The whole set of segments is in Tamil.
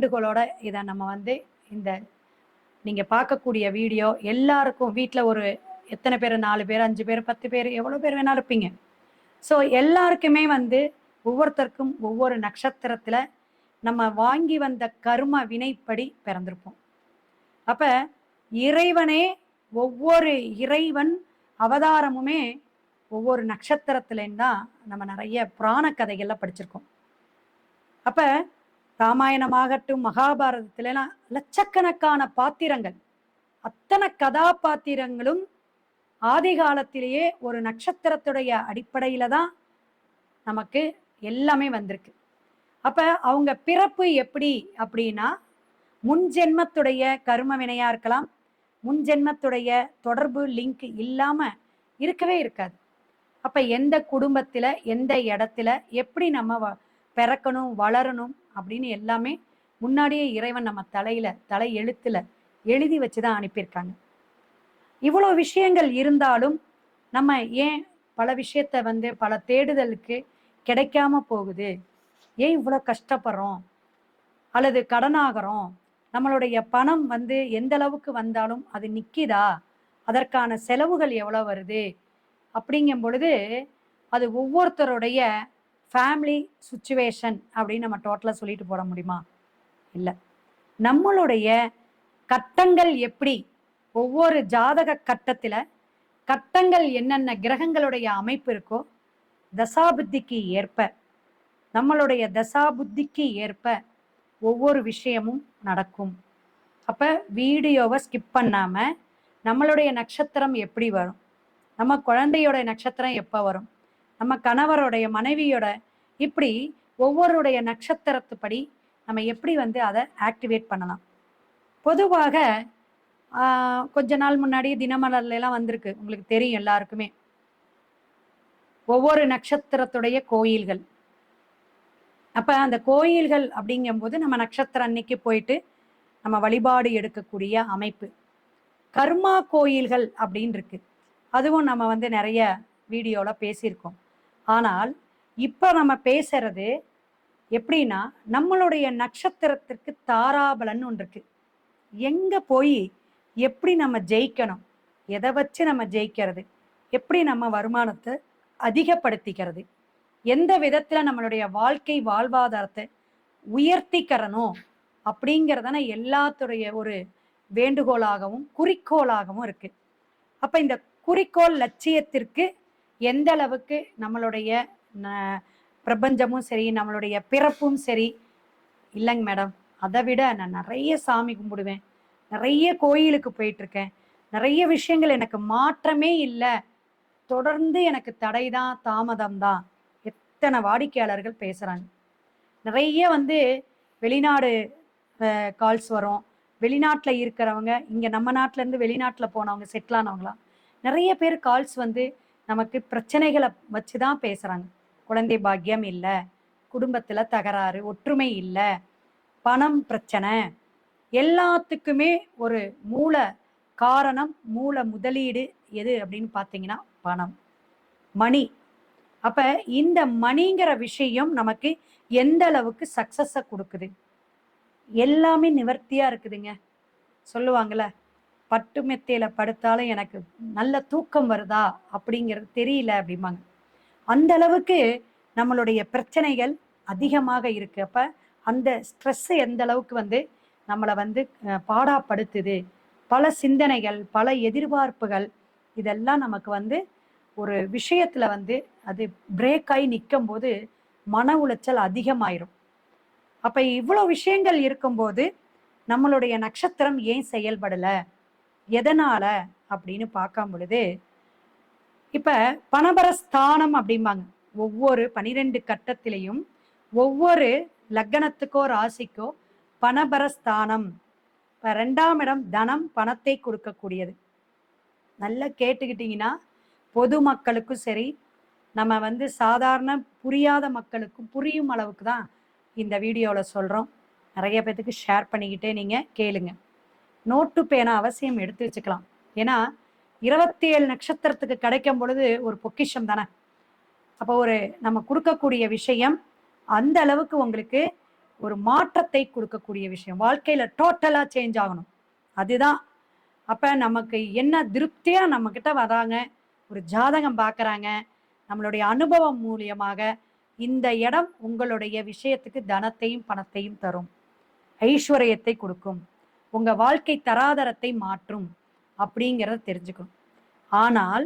வேண்டுகோளோட இதை நம்ம வந்து இந்த நீங்கள் பார்க்கக்கூடிய வீடியோ எல்லாருக்கும் வீட்டில் ஒரு எத்தனை பேர் 4 பேர் 5 பேர் 10 பேர் எவ்வளோ பேர் வேணா இருப்பீங்க. ஸோ எல்லாருக்குமே வந்து ஒவ்வொருத்தருக்கும் ஒவ்வொரு நட்சத்திரத்தில் நம்ம வாங்கி வந்த கர்ம வினைப்படி பிறந்திருப்போம். அப்போ இறைவனே ஒவ்வொரு இறைவன் அவதாரமுமே ஒவ்வொரு நட்சத்திரத்துலேருந்து தான் நம்ம நிறைய புராண கதைகள்லாம் படிச்சிருக்கோம். அப்போ ராமாயணமாகட்டும் மகாபாரதத்துலலாம் லட்சக்கணக்கான பாத்திரங்கள், அத்தனை கதாபாத்திரங்களும் ஆதி காலத்திலேயே ஒரு நட்சத்திரத்துடைய அடிப்படையில தான் நமக்கு எல்லாமே வந்திருக்கு. அப்ப அவங்க பிறப்பு எப்படி அப்படின்னா முன்ஜென்மத்துடைய கர்ம வினையா இருக்கலாம், முன்ஜென்மத்துடைய தொடர்பு லிங்க் இல்லாம இருக்கவே இருக்காது. அப்ப எந்த குடும்பத்துல எந்த இடத்துல எப்படி நம்ம பிறக்கணும் வளரணும் அப்படின்னு எல்லாமே முன்னாடியே இறைவன் நம்ம தலை எழுத்துல எழுதி வச்சுதான் அனுப்பியிருக்காங்க. இவ்வளோ விஷயங்கள் இருந்தாலும் நம்ம ஏன் பல விஷயத்த வந்து பல தேடுதலுக்கு கிடைக்காம போகுது, ஏன் இவ்வளோ கஷ்டப்படுறோம் அல்லது கடனாகிறோம், நம்மளுடைய பணம் வந்து எந்த அளவுக்கு வந்தாலும் அது நிற்கிதா, அதற்கான செலவுகள் எவ்வளோ வருது அப்படிங்கும் பொழுது அது ஒவ்வொருத்தருடைய ஃபேமிலி சுச்சுவேஷன் அப்படின்னு நம்ம டோட்டலாக சொல்லிட்டு போட முடியுமா? இல்லை. நம்மளுடைய கட்டங்கள் எப்படி, ஒவ்வொரு ஜாதக கட்டத்தில் கட்டங்கள் என்னென்ன கிரகங்களுடைய அமைப்பு இருக்கோ தசாபுத்திக்கு ஏற்ப, நம்மளுடைய தசாபுத்திக்கு ஏற்ப ஒவ்வொரு விஷயமும் நடக்கும். அப்போ வீடியோவை ஸ்கிப் பண்ணாமல் நம்மளுடைய நட்சத்திரம் எப்படி வரும், நம்ம குழந்தையோட நட்சத்திரம் எப்போ வரும், நம்ம கணவருடைய மனைவியோட, இப்படி ஒவ்வொருடைய நட்சத்திரத்துப்படி நம்ம எப்படி வந்து அதை ஆக்டிவேட் பண்ணலாம். பொதுவாக கொஞ்ச நாள் முன்னாடி தினமலர்லாம் வந்திருக்கு, உங்களுக்கு தெரியும் எல்லாருக்குமே, ஒவ்வொரு நட்சத்திரத்துடைய கோயில்கள். அப்ப அந்த கோயில்கள் அப்படிங்கும்போது நம்ம நட்சத்திரம் அன்னைக்கு போயிட்டு நம்ம வழிபாடு எடுக்கக்கூடிய அமைப்பு. கர்மா கோயில்கள் அப்படின்னு இருக்கு, அதுவும் நம்ம வந்து நிறைய வீடியோல பேசியிருக்கோம். ஆனால் இப்ப நம்ம பேசுறது எப்படின்னா நம்மளுடைய நட்சத்திரத்திற்கு தாராபலன் ஒன்று இருக்கு. எங்க போய் எப்படி நம்ம ஜெயிக்கணும், எதை வச்சு நம்ம ஜெயிக்கிறது, எப்படி நம்ம வருமானத்தை அதிகப்படுத்திக்கிறது, எந்த விதத்துல நம்மளுடைய வாழ்க்கை வாழ்வாதாரத்தை உயர்த்திக்கிறணும் அப்படிங்கிறதான எல்லாத்துடைய ஒரு வேண்டுகோளாகவும் குறிக்கோளாகவும் இருக்கு. அப்ப இந்த குறிக்கோள் லட்சியத்திற்கு எந்த அளவுக்கு நம்மளுடைய பிரபஞ்சமும் சரி நம்மளுடைய பிறப்பும் சரி. இல்லைங்க மேடம், அதை விட நான் நிறைய சாமி கும்பிடுவேன், நிறைய கோயிலுக்கு போயிட்டு இருக்கேன், நிறைய விஷயங்கள் எனக்கு மாற்றமே இல்லை, தொடர்ந்து எனக்கு தடை தான் தாமதம் தான், எத்தனை வாடிக்கையாளர்கள் பேசுறாங்க. நிறைய வந்து வெளிநாடு கால்ஸ் வரும், வெளிநாட்டில் இருக்கிறவங்க இங்கே நம்ம நாட்டிலேருந்து வெளிநாட்டில் போனவங்க செட்டில் ஆனவங்களாம் நிறைய பேர் கால்ஸ் வந்து நமக்கு பிரச்சனைகளை வச்சு தான் பேசுகிறாங்க. குழந்தை பாக்கியம் இல்லை, குடும்பத்தில் தகராறு, ஒற்றுமை இல்லை, பணம் பிரச்சனை, எல்லாத்துக்குமே ஒரு மூல காரணம், மூல முதலீடு எது அப்படின்னு பார்த்தீங்கன்னா பணம், மணி. அப்போ இந்த மணிங்கிற விஷயம் நமக்கு எந்த அளவுக்கு சக்ஸஸை கொடுக்குது, எல்லாமே நிவர்த்தியாக இருக்குதுங்க. சொல்லுவாங்கள்ல, பட்டு மெத்தையில படுத்தாலும் எனக்கு நல்ல தூக்கம் வருதா அப்படிங்கிறது தெரியல அப்படிம்பாங்க. அந்த அளவுக்கு நம்மளுடைய பிரச்சனைகள் அதிகமாக இருக்கு. அப்ப அந்த ஸ்ட்ரெஸ் எந்த அளவுக்கு வந்து நம்மளை வந்து பாடாப்படுத்துது, பல சிந்தனைகள், பல எதிர்பார்ப்புகள், இதெல்லாம் நமக்கு வந்து ஒரு விஷயத்துல வந்து அது பிரேக் ஆகி நிற்கும் போது மன உளைச்சல் அதிகமாயிரும். அப்ப இவ்வளவு விஷயங்கள் இருக்கும்போது நம்மளுடைய நட்சத்திரம் ஏன் செயல்படல, எதனால அப்படின்னு பார்க்கும் பொழுது, இப்ப பணபரஸ்தானம் அப்படிம்பாங்க. ஒவ்வொரு 12 கட்டத்திலையும் ஒவ்வொரு லக்னத்துக்கோ ராசிக்கோ பணபரஸ்தானம். இப்ப 2ஆம் இடம் தனம், பணத்தை கொடுக்கக்கூடியது. நல்லா கேட்டுக்கிட்டீங்கன்னா பொதுமக்களுக்கும் சரி, நம்ம வந்து சாதாரண புரியாத மக்களுக்கும் புரியும் அளவுக்கு தான் இந்த வீடியோவில் சொல்கிறோம். நிறைய பேத்துக்கு ஷேர் பண்ணிக்கிட்டே நீங்கள் கேளுங்க. நோட்டு பேனா அவசியம் எடுத்து வச்சுக்கலாம். ஏன்னா 27 நட்சத்திரத்துக்கு கிடைக்கும் பொழுது ஒரு பொக்கிஷம் தானே. அப்போ ஒரு நம்ம கொடுக்கக்கூடிய விஷயம் அந்த அளவுக்கு உங்களுக்கு ஒரு மாற்றத்தை கொடுக்கக்கூடிய விஷயம். வாழ்க்கையில டோட்டலா சேஞ்ச் ஆகணும். அதுதான். அப்ப நமக்கு என்ன திருப்தியா நம்ம கிட்ட வராங்க, ஒரு ஜாதகம் பார்க்கறாங்க, நம்மளுடைய அனுபவம் மூலியமாக இந்த இடம் உங்களுடைய விஷயத்துக்கு தனத்தையும் பணத்தையும் தரும், ஐஸ்வர்யத்தை கொடுக்கும், உங்க வாழ்க்கை தராதரத்தை மாற்றும் அப்படிங்கிறத தெரிஞ்சுக்கணும். ஆனால்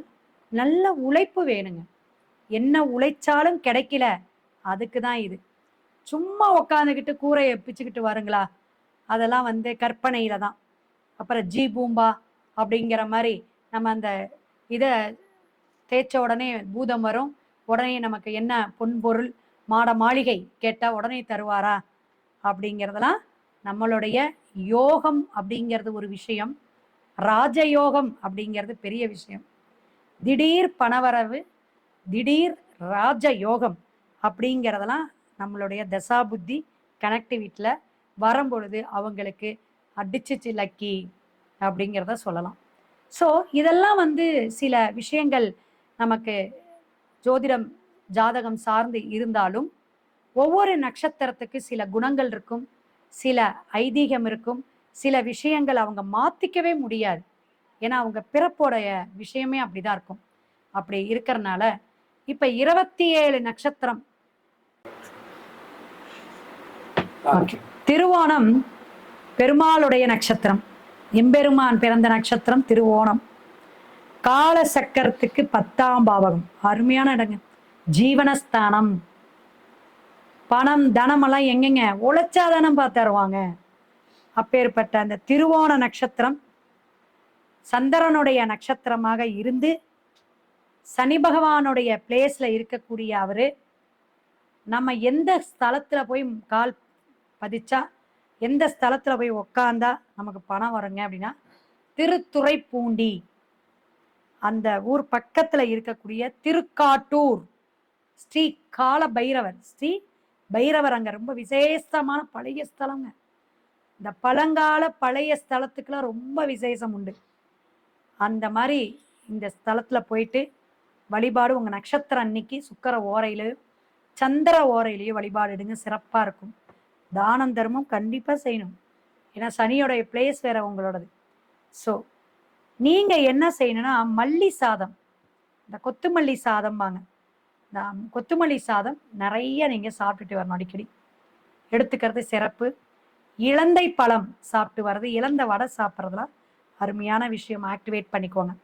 நல்ல உழைப்பு வேணுங்க. என்ன உழைச்சாலும் கிடைக்கல, அதுக்கு தான் இது. சும்மா உக்காந்துக்கிட்டு கூரையை பிச்சுக்கிட்டு வருங்களா, அதெல்லாம் கற்பனையில தான். அப்புறம் ஜி பூம்பா அப்படிங்கிற மாதிரி நம்ம அந்த இதை தேய்ச்ச உடனே பூதம் வரும், உடனே நமக்கு என்ன பொன்பொருள் மாட மாளிகை கேட்டா உடனே தருவாரா அப்படிங்கிறதெல்லாம் நம்மளுடைய யோகம் அப்படிங்கிறது ஒரு விஷயம், ராஜயோகம் அப்படிங்கிறது பெரிய விஷயம். திடீர் பணவரவு, திடீர் ராஜயோகம் அப்படிங்கிறதெல்லாம் நம்மளுடைய தசா புத்தி கனெக்டிவிட்டியில் வரும்பொழுது அவங்களுக்கு அடிச்சிச்சு லக்கி அப்படிங்கிறத சொல்லலாம். ஸோ இதெல்லாம் சில விஷயங்கள் நமக்கு ஜோதிடம் ஜாதகம் சார்ந்து இருந்தாலும் ஒவ்வொரு நட்சத்திரத்துக்கு சில குணங்கள் இருக்கும், சில ஐதீகம் இருக்கும், சில விஷயங்கள் அவங்க மாத்திக்கவே முடியாது. ஏன்னா அவங்க பிறப்போடைய விஷயமே அப்படிதான் இருக்கும். அப்படி இருக்கிறதுனால இப்ப 27 நட்சத்திரம். திருவோணம் பெருமாளுடைய நட்சத்திரம், எம்பெருமான் பிறந்த நட்சத்திரம் திருவோணம். கால சக்கரத்துக்கு 10ஆம் பாவகம், அருமையான இடங்க. ஜீவனஸ்தானம். பணம் தனம் எல்லாம் எங்கெங்க உழைச்சாதானம் பார்த்துருவாங்க. அப்பேற்பட்ட அந்த திருவோண நட்சத்திரம் சந்திரனுடைய நட்சத்திரமாக இருந்து சனி பகவானுடைய பிளேஸ்ல இருக்கக்கூடிய அவரு நம்ம எந்த ஸ்தலத்துல போய் கால் பதிச்சா, எந்த ஸ்தலத்துல போய் உக்காந்தா நமக்கு பணம் வருங்க அப்படின்னா திருத்துறைப்பூண்டி, அந்த ஊர் பக்கத்துல இருக்கக்கூடிய திருக்காட்டூர் ஸ்ரீ கால பைரவர். ஸ்ரீ பைரவர் அங்க ரொம்ப விசேஷமான பழைய ஸ்தலங்க. இந்த பழங்கால பழைய ஸ்தலத்துக்குலாம் ரொம்ப விசேஷம் உண்டு. அந்த மாதிரி இந்த ஸ்தலத்துல போயிட்டு வழிபாடு உங்க நட்சத்திரம் அன்னைக்கு சுக்கர ஓரையிலையும் சந்திர ஓரையிலையும் வழிபாடு எடுங்க, சிறப்பா இருக்கும். தானம் தர்மம் கண்டிப்பா செய்யணும், ஏன்னா சனியோடைய பிளேஸ் வேற உங்களோடது. ஸோ நீங்க என்ன செய்யணும்னா மல்லி சாதம், இந்த கொத்துமல்லி சாதம் வாங்க, இந்த கொத்துமல்லி சாதம் நிறைய நீங்க சாப்பிட்டுட்டு வரணும், அடிக்கடி எடுத்துக்கிறது சிறப்பு. இலந்தை பழம் சாப்பிட்டு வர்றது, இலந்த வடை சாப்பிட்றதுலாம் அருமையான விஷயம், ஆக்டிவேட் பண்ணிக்கோங்க.